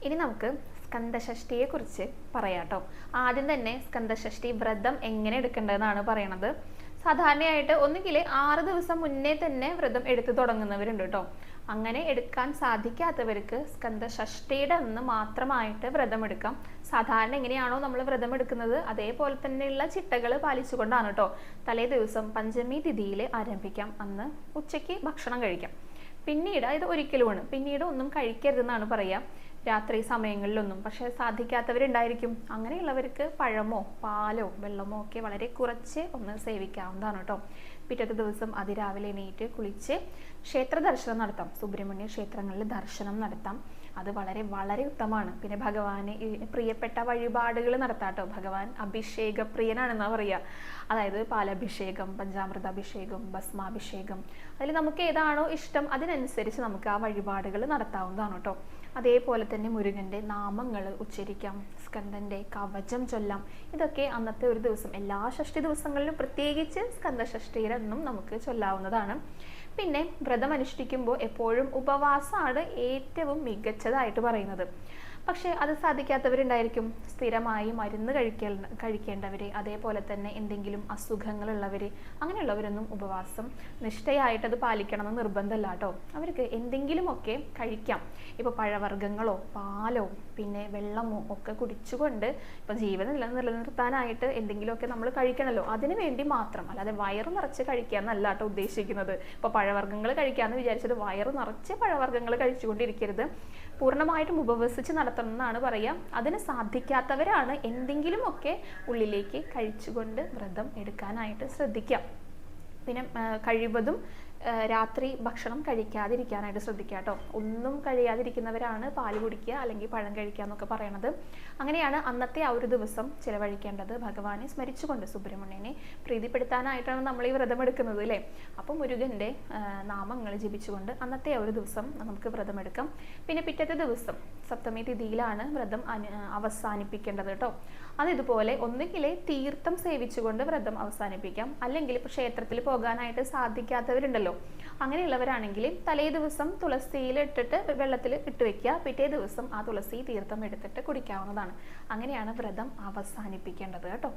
ഇനി നമുക്ക് സ്കന്ദഷഷ്ഠിയെ കുറിച്ച് പറയാട്ടോ. ആദ്യം തന്നെ സ്കന്ദഷഷ്ഠി വ്രതം എങ്ങനെ എടുക്കേണ്ടതെന്നാണ് പറയണത്. സാധാരണയായിട്ട് ഒന്നുകിൽ 6 ദിവസം മുന്നേ തന്നെ വ്രതം എടുത്തു തുടങ്ങുന്നവരുണ്ട് കേട്ടോ. അങ്ങനെ എടുക്കാൻ സാധിക്കാത്തവർക്ക് സ്കന്ദഷഷ്ഠിയുടെ അന്ന് മാത്രമായിട്ട് വ്രതം എടുക്കാം. സാധാരണ എങ്ങനെയാണോ നമ്മൾ വ്രതം എടുക്കുന്നത് അതേപോലെ തന്നെയുള്ള ചിട്ടകൾ പാലിച്ചുകൊണ്ടാണ് കേട്ടോ. തലേ ദിവസം പഞ്ചമി തിഥിയിൽ ആരംഭിക്കാം. അന്ന് ഉച്ചയ്ക്ക് ഭക്ഷണം കഴിക്കാം. പിന്നീട് ഇത് ഒരിക്കലുമാണ്, പിന്നീട് ഒന്നും കഴിക്കരുതെന്നാണ് പറയുക രാത്രി സമയങ്ങളിലൊന്നും. പക്ഷെ സാധിക്കാത്തവരുണ്ടായിരിക്കും. അങ്ങനെയുള്ളവർക്ക് പഴമോ പാലോ വെള്ളമോ ഒക്കെ വളരെ കുറച്ച് ഒന്ന് സേവിക്കാവുന്നതാണ് കേട്ടോ. പിറ്റത്തെ ദിവസം അതിരാവിലെ എണീറ്റ് കുളിച്ച് ക്ഷേത്ര ദർശനം നടത്താം. സുബ്രഹ്മണ്യ ക്ഷേത്രങ്ങളിൽ ദർശനം നടത്താം. അത് വളരെ വളരെ ഉത്തമമാണ്. പിന്നെ ഭഗവാന് പ്രിയപ്പെട്ട വഴിപാടുകൾ നടത്താം കേട്ടോ. ഭഗവാൻ അഭിഷേക പ്രിയനാണെന്നാ പറയുക. അതായത് പാലഭിഷേകം, പഞ്ചാമൃതാഭിഷേകം, ഭസ്മാഭിഷേകം, അതിൽ നമുക്ക് ഏതാണോ ഇഷ്ടം അതിനനുസരിച്ച് നമുക്ക് ആ വഴിപാടുകൾ നടത്താവുന്നതാണ് കേട്ടോ. അതേപോലെ തന്നെ മുരുകൻ്റെ നാമങ്ങൾ ഉച്ചരിക്കാം, സ്കന്ദൻ്റെ കവചം ചൊല്ലാം. ഇതൊക്കെ അന്നത്തെ ഒരു ദിവസം എല്ലാ ഷഷ്ഠി ദിവസങ്ങളിലും പ്രത്യേകിച്ച് സ്കന്ദഷഷ്ഠിയുടെ അന്നും നമുക്ക് ചൊല്ലാവുന്നതാണ്. പിന്നെ വ്രതം അനുഷ്ഠിക്കുമ്പോൾ എപ്പോഴും ഉപവാസമാണ് ഏറ്റവും മികച്ചതായിട്ട് പറയുന്നത്. പക്ഷേ അത് സാധിക്കാത്തവരുണ്ടായിരിക്കും. സ്ഥിരമായി മരുന്ന് കഴിക്കേണ്ടവർ, അതേപോലെ തന്നെ എന്തെങ്കിലും അസുഖങ്ങളുള്ളവർ, അങ്ങനെയുള്ളവരൊന്നും ഉപവാസം നിഷ്ഠയായിട്ട് അത് പാലിക്കണമെന്ന് നിർബന്ധമല്ല കേട്ടോ. അവർക്ക് എന്തെങ്കിലുമൊക്കെ കഴിക്കാം. ഇപ്പോൾ പഴവർഗ്ഗങ്ങളോ പാലോ പിന്നെ വെള്ളമോ ഒക്കെ കുടിച്ചുകൊണ്ട് ഇപ്പം ജീവൻ നിലനിർത്താനായിട്ട് എന്തെങ്കിലുമൊക്കെ നമ്മൾ കഴിക്കണമല്ലോ, അതിനു വേണ്ടി മാത്രം. അല്ലാതെ വയറ് നിറച്ച് കഴിക്കാമെന്നല്ല കേട്ടോ ഉദ്ദേശിക്കുന്നത്. ഇപ്പോൾ പഴവർഗ്ഗങ്ങൾ കഴിക്കാമെന്ന് വിചാരിച്ചത് വയറ് നിറച്ച് പഴവർഗ്ഗങ്ങൾ കഴിച്ചുകൊണ്ടിരിക്കരുത്. പൂർണ്ണമായിട്ടും ഉപവസിച്ച് നടത്തണം എന്നാണ് പറയുക. അതിന് സാധിക്കാത്തവരാണ് എന്തെങ്കിലുമൊക്കെ ഉള്ളിലേക്ക് കഴിച്ചുകൊണ്ട് വ്രതം എടുക്കാനായിട്ട് ശ്രദ്ധിക്കാം. പിന്നെ കഴിവതും രാത്രി ഭക്ഷണം കഴിക്കാതിരിക്കാനായിട്ട് ശ്രദ്ധിക്കുക കേട്ടോ. ഒന്നും കഴിയാതിരിക്കുന്നവരാണ് പാല് കുടിക്കുക അല്ലെങ്കിൽ പഴം കഴിക്കുക എന്നൊക്കെ പറയണത്. അങ്ങനെയാണ് അന്നത്തെ ആ ഒരു ദിവസം ചിലവഴിക്കേണ്ടത്. ഭഗവാനെ സ്മരിച്ചുകൊണ്ട് സുബ്രഹ്മണ്യനെ പ്രീതിപ്പെടുത്താനായിട്ടാണ് നമ്മൾ ഈ വ്രതം എടുക്കുന്നത് അല്ലേ. അപ്പം മുരുകൻ്റെ നാമങ്ങൾ ജപിച്ചുകൊണ്ട് അന്നത്തെ ആ ഒരു ദിവസം നമുക്ക് വ്രതം എടുക്കാം. പിന്നെ പിറ്റത്തെ ദിവസം സപ്തമി തിഥിയിലാണ് വ്രതം അവസാനിപ്പിക്കേണ്ടത് കേട്ടോ. അത് ഇതുപോലെ ഒന്നുകിൽ തീർത്ഥം സേവിച്ചുകൊണ്ട് വ്രതം അവസാനിപ്പിക്കാം, അല്ലെങ്കിൽ ഇപ്പോൾ ക്ഷേത്രത്തിൽ പോകാനായിട്ട് സാധിക്കാത്തവരുണ്ടല്ലോ, അങ്ങനെയുള്ളവരാണെങ്കിൽ തലേ ദിവസം തുളസിയിൽ ഇട്ടിട്ട് വെള്ളത്തിൽ ഇട്ട് വെക്കുക. പിറ്റേ ദിവസം ആ തുളസി തീർത്ഥം എടുത്തിട്ട് കുടിക്കാവുന്നതാണ്. അങ്ങനെയാണ് വ്രതം അവസാനിപ്പിക്കേണ്ടത് കേട്ടോ.